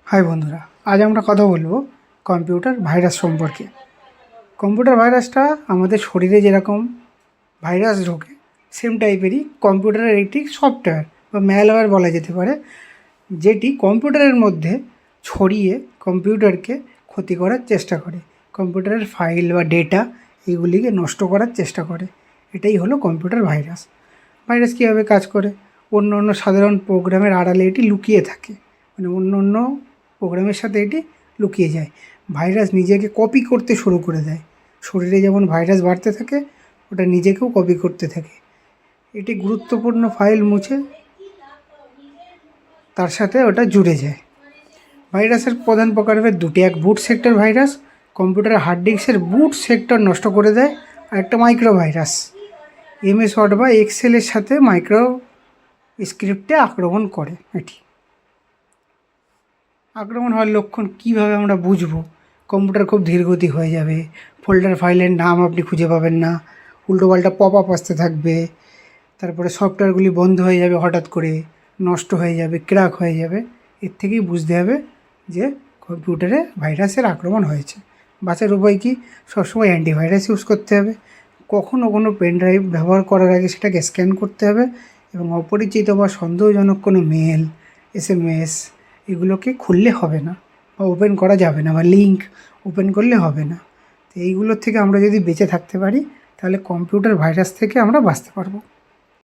High বন্ধুরা, আজ আমরা কথা বলবো কম্পিউটার ভাইরাস সম্পর্কে। কম্পিউটার ভাইরাসটা আমাদের শরীরে যেরকম ভাইরাস ঢোকে সেম টাইপেরই কম্পিউটারের একটি সফটওয়্যার বা ম্যালওয়্যার বলা যেতে পারে, যেটি কম্পিউটারের মধ্যে ছড়িয়ে কম্পিউটারকে ক্ষতি করার চেষ্টা করে, কম্পিউটারের ফাইল বা ডেটা এগুলিকে নষ্ট করার চেষ্টা করে। এটাই হলো কম্পিউটার ভাইরাস। ভাইরাস কীভাবে কাজ করে? অন্য অন্য সাধারণ প্রোগ্রামের আড়ালে এটি লুকিয়ে থাকে, মানে অন্য অন্য প্রোগ্রামের সাথে এটি লুকিয়ে যায়। ভাইরাস নিজেকে কপি করতে শুরু করে দেয়। শরীরে যেমন ভাইরাস বাড়তে থাকে, ওটা নিজেকেও কপি করতে থাকে। এটি গুরুত্বপূর্ণ ফাইল মুছে তার সাথে ওটা জুড়ে যায়। ভাইরাসের প্রধান প্রকারভেদ দুটি, এক বুট সেক্টর ভাইরাস, কম্পিউটারের হার্ড ডিস্কের বুট সেক্টর নষ্ট করে দেয়, আর একটা মাইক্রো ভাইরাস, এমএস ওয়ার্ড বা এক্সেলের সাথে মাইক্রো স্ক্রিপ্টে আক্রমণ করে। এটি আক্রমণ হওয়ার লক্ষণ কীভাবে আমরা বুঝবো? কম্পিউটার খুব ধীরগতি হয়ে যাবে, ফোল্ডার ফাইলের নাম আপনি খুঁজে পাবেন না, উল্টোপাল্টা পপ আপ আসতে থাকবে, তারপরে সফটওয়্যারগুলি বন্ধ হয়ে যাবে, হঠাৎ করে নষ্ট হয়ে যাবে, ক্র্যাক হয়ে যাবে। এর থেকেই বুঝতে হবে যে কম্পিউটারে ভাইরাসের আক্রমণ হয়েছে। বাঁচার উপায় কী? সবসময় অ্যান্টিভাইরাস ইউজ করতে হবে। কখনও কোনো পেন ড্রাইভ ব্যবহার করার আগে সেটাকে স্ক্যান করতে হবে, এবং অপরিচিত বা সন্দেহজনক কোনো মেল, SMS এগুলোকে খুললে হবে না বা ওপেন করা যাবে না, বা লিঙ্ক ওপেন করলে হবে না। তো এইগুলোর থেকে আমরা যদি বেঁচে থাকতে পারি, তাহলে কম্পিউটার ভাইরাস থেকে আমরা বাঁচতে পারবো।